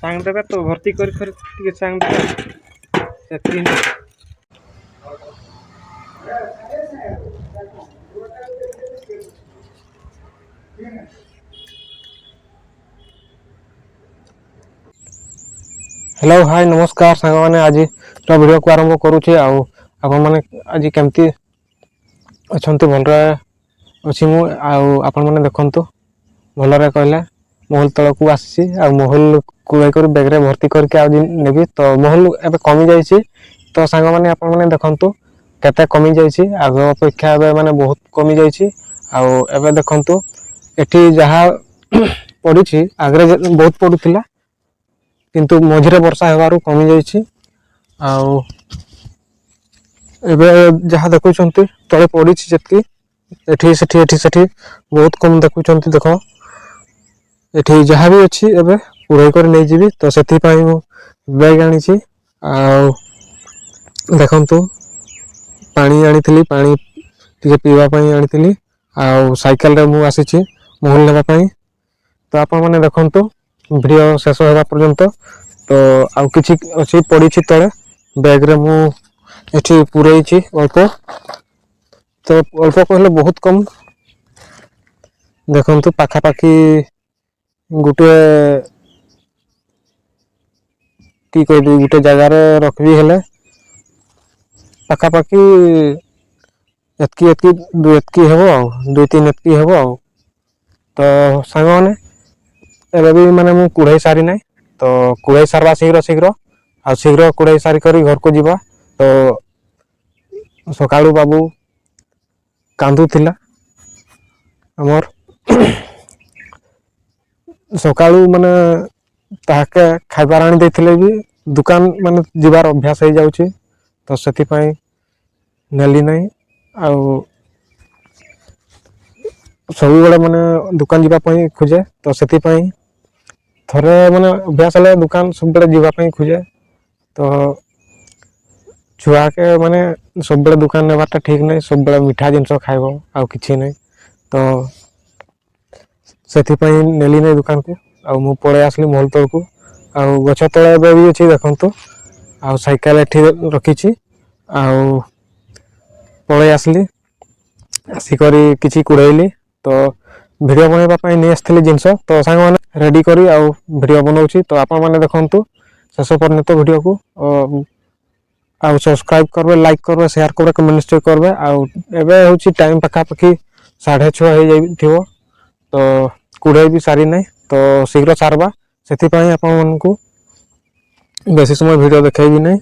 सांग देगा तो भर्ती कर टे सांग देगा हेलो हाय नमस्कार सांग मैंने आज वीडियो को आरंभ करुचे आपण मैंने आज केमती अच्छा भलरे अच्छी मैंने देखु भलरे कहले महल तल को आसी महल को बैग भर्ती करके नेबी तो महल एवं कमी जाइए तो सांग मैंने आपण मैंने देखु केते कमी जाइए आग अपेक्षा माने बहुत कमी जाइए देखु एटी जहाँ पड़ी आगे बहुत पड़ूला किंतु मझिरे वर्षा हेबारु कमी जाइए जहाँ देखुं तले पड़ी जी एठी सेठी बहुत कम देखुं देख एठी जहाँ भी अच्छी एबे उड़ाई कर नहीं जीवी तो से बैग आनी देखु पानी आनी पानी टे पीवाई आनी साइकेल रे मु आसी महल नापी तो आपण मैंने देखु वीडियो शेष होगा पर्यंत तो आउ किछि अच्छी पड़ी तले बैग रे मु एठी पुरई अल्प तो अल्प कहले बहुत कम देखु पाखापाखि गोटे की कह गोटे जगार रखी हेले पाखापाखि एतकी हे दुई तीन एतकी हे तो सांग मैंने एवं भी माने मु कुड़े सारी ना तो कुड़े सारवा शीघ्र शीघ्र आ शीघ्र कुड़े सारी कर घर को जीवा तो सकाळू बाबू कांदुथिला हमर सकाळू माने ताके खाइबार आनी देथिले भी दुकान माने जीवार अभ्यास हो जाउची तो सेति पई नेली नहीं आ सब बड़े माने दुकान जीवाई खोजे तो से थरे माने अभ्यास है दुकान सब बड़े जीवाई खोजे तो छुआ के माने सब बड़े दुकान नेबारटा ठीक नहीं सब बड़े मीठा जिनस खाइब आ किछि नहीं तो से नेली नहीं दुकान को आ मु पड़े आसली महल तल को आ गछ तले भी अच्छी देखु आ साइकेल एठी रखी आ पड़े आसली आसिक किसी कुड़ैली तो वीडियो बनवाई नहीं आसती जिनस तो सांग मैंने रेडी करी वीडियो बनाऊँ तो आपण मैंने देखु शेष पर्यंत वीडियो को आउ सब्सक्राइब करबे लाइक करबे शेयर करबे कमेंट निश्चय करबे आबे हूँ टाइम पाखापाखि 6:30 हो जाइए तो कुड़े भी सारी नहीं तो शीघ्र सारवा से आपको बेसी समय वीडियो देखेबी नहीं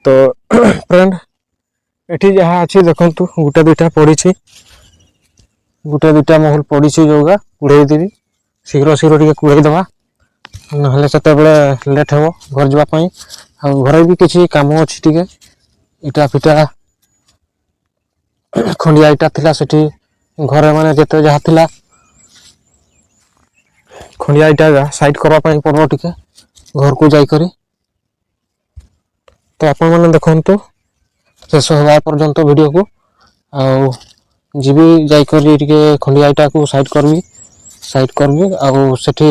तो फ्रेंड एठी जहाँ अच्छी देखु गोटे दुईटा पड़ी गोटे दुईटा महल पड़ी जोगा कुड़े देवी शीघ्र शीघ्र टे कुड़े दवा ना से लेट हे घर जावाई घर भी किसी कम अच्छी टे इटा फिटा खंडिया इटा थिला सेठी घरे माने जेते जहाँ थिला खंडिया इटा साइड करवाई पड़ो टे घर को जाकर तो आपण मैंने देखु शेष होगा पर्यंत वीडियो को जीवी जाकर खंडिया इटा को साइड करबी आउ सेठी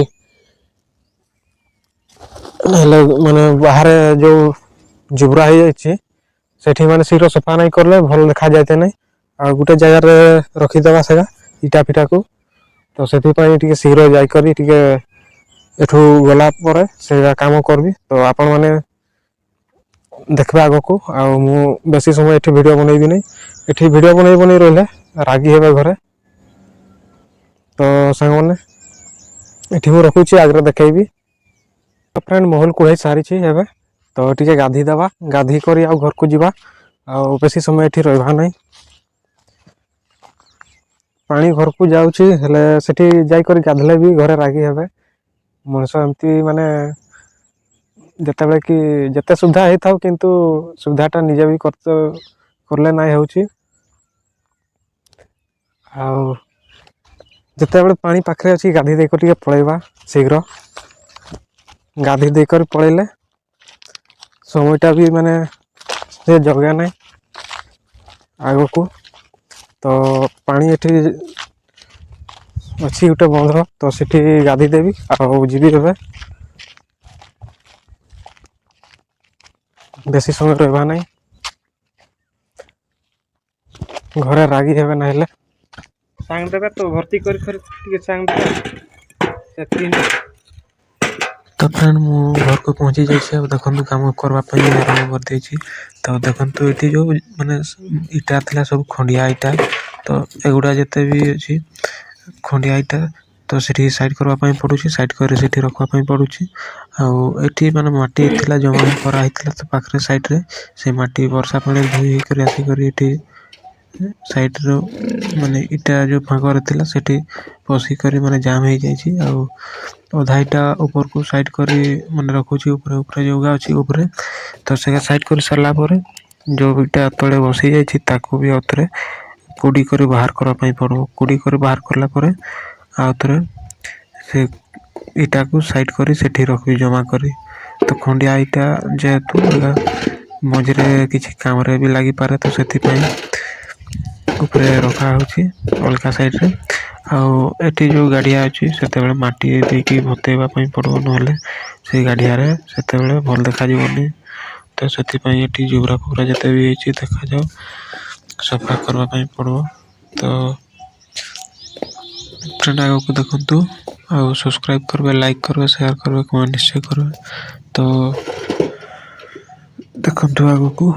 माने बाहर जो जुबरा हो जाए सेठी माने शीघ्र सफा नहीं करले भल देखा जाते नहीं आ गोटे जगार रखीदे से इटा फिटा को तो से शीघ्र जाकर एठू गला से काम करबी तो आपण मैंने देखबे आग को बेसी समय एठी वीडियो बनैबी नहीं एठी वीडियो बनै रहिले रागी हेबे घरे तो सांग मैंने एठी मु रखुची आगे देखैबी फ्रेंड महल कुड़े सारी हेबे तो टी गाधी देवा गाधी कर घर को जीवा बेसी समय एठी रहबा नहीं पानी घर को जाउची हेले सेठी जाई कर गाधले भी घरे रागी हेबे मनुष्य एमती माने जते बेले कि जते सुविधा होता था किंतु सुविधाटा निजे भी करले ना होची जिते बड़े पानी पाखे अच्छी गाधी देकर पलैबा शीघ्र गाधी देकर पलैले समयटा भी माने जगह ना आग को तो पानी एठी अच्छी गोटे बंध तो सीठी गाधी देवी आ जीवी बेसी समय रहबा नहीं घरे रागी हेबे ना हेले सांग देबे तो भर्ती कर फिर टिके सांग देबे सेती तो फ्रेंड मु घर को पहुंची जाइए अब देखु काम करवाई आरंभ कर देछि तो देखु ये जो माने इटा थिला सब खंडिया इटा तो एगुड़ा जिते भी अच्छी खंडिया इटा तो सेठी साइड करवाई पड़ुछि साइड कर सेठी रखवाई पड़ुछि आठी माने माटी थिला जमा करा हितला तो पाखरे साइड रे से माटी वर्षा पानी धोई कर आसी कर एठी साइड रो माने इटा जो फांकर थिला सेठी पसी कर माने जाम हो जाइछि अधा इटा ऊपर को साइड कर माने रखुछि ऊपर ऊपर जोगा अछि ऊपर तो से साइड कर सरला पर जो इटा तळे बसी जाइछि ताको भी अतरे कुडी कर बाहर करा पई पड़ो कुडी कर बाहर करला पर आउतरे से इटा को साइड करी सेठी रखी जमा करी तो खंडिया इटा जेहेतु मझे किसी काम रे भी लगी पारे तो सेठी ऊपर रखा होची अलका साइड रे एटी जो गाड़िया अच्छी से माटी देकी भतेवा पड़ो ना से गाड़िया से भल देखा जीवनी तो से जोगरा फोगरा जिते भी देखा जाओ सफा करने पड़ो तो फ्रेंड आगे को देखु आ सब्सक्राइब करबे लाइक करबे शेयर करबे कमेंट निश्चय करबे तो देखु आगे को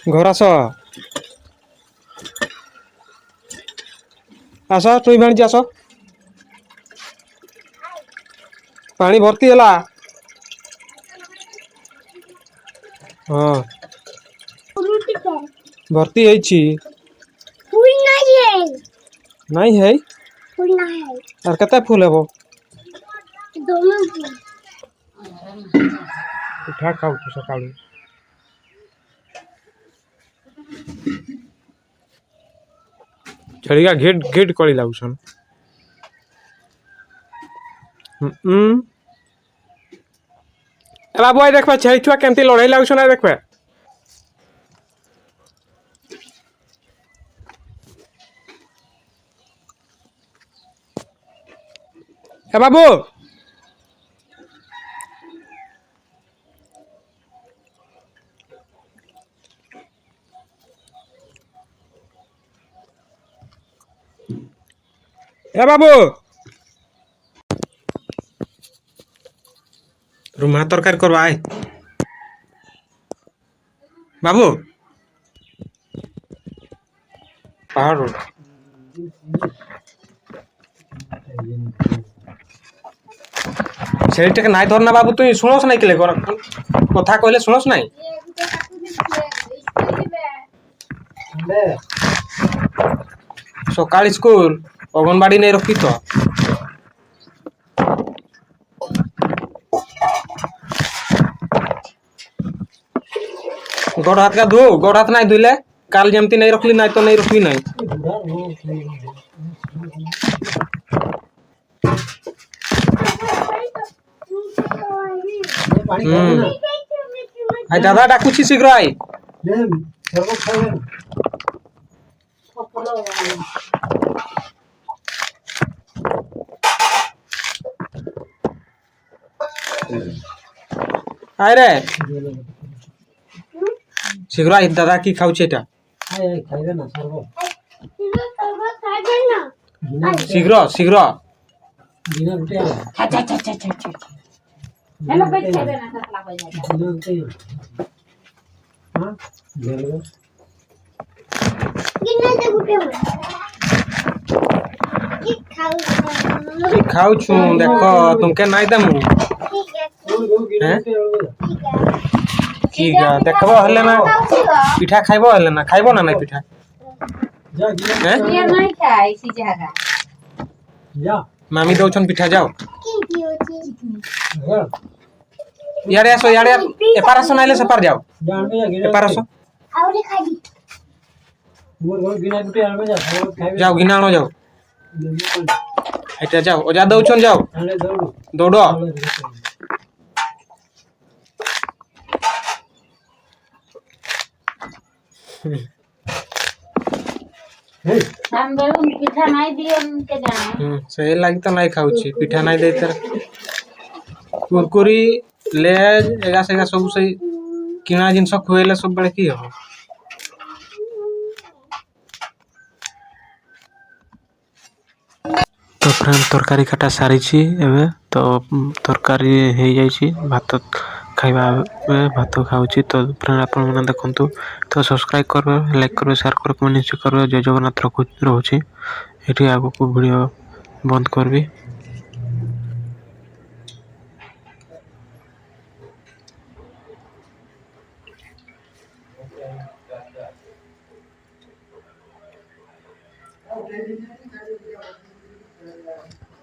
घर आस आस तुई भाणी आस पानी भर्ती है हाँ भर्ती है नहीं है और कते फूल हेबो पिठा खाऊ सका छड़िया घेट घेट करी लागुसन बाबू आई देखबे छेड़ी छुआ केमती लड़ाई लागुसन आई देखबे ए बाबू ए बाबू रुमा तरकारी करवा आए बाबू पहाड़ रोड से नाई धरना बाबू तुम शुणस ना कि कथा कहले शुणस ना सकाल स्कूल अंगनवाड़ी नहीं रखी तो गोड़ हाथ का धो गोड़ हाथ नहीं धुले काल जमती नहीं रखली नहीं तो नहीं रखली नहीं आई दादा डाकुची शीघ्र आई आय रे शीघ्र आई दादा की खाऊचे এটা शीघ्र शीघ्र खाऊ छु देखो तुमके नहीं दमु ठीक है देखबो हले ना पिठा खाइबो हले ना खाइबो ना नहीं पिठा हैं नहीं खाई सी जगह जा मामी दउछन पिठा जाओ यारे आसो यारे एपार आसो नाइले सेपार जाओ एपार आसो आउरी खाई मोर घर गिना गुटे आमे जाओ गिना आनो जाओ एटा जाओ ओजा दउछन जाओ दौड़ो ପିଠା ନାଇଁ ଦିଅ ସେ ଲାଗି ତ ନାଇଁ ଖାଉଛି ପିଠା ନାଇଁ ଦେଇ ତାର କୁରକୁରି ଲେଜ ଏଗା ସେଗା ସବୁ ସେଇ କିଣା ଜିନିଷ ଖୁଆଇଲେ ସବୁବେଳେ କି ହବ। ତ ଫ୍ରେଣ୍ଡ ତରକାରୀ କାଟା ସାରିଛି ଏବେ ତ ତରକାରୀ ହେଇଯାଇଛି ଭାତ ଖାଇବା ଭାତ ଖାଉଛି ତ ଫ୍ରେଣ୍ଡ ଆପଣମାନେ ଦେଖନ୍ତୁ ତ ସବସ୍କ୍ରାଇବ୍ କରିବେ ଲାଇକ୍ କରିବେ ସେୟାର କରିବେ କମେଣ୍ଟ ନିଶ୍ଚୟ କରିବେ ଜୟ ଜଗନ୍ନାଥ ରହୁଛି ଏଠି ଆଗକୁ ଭିଡ଼ିଓ ବନ୍ଦ କରିବି।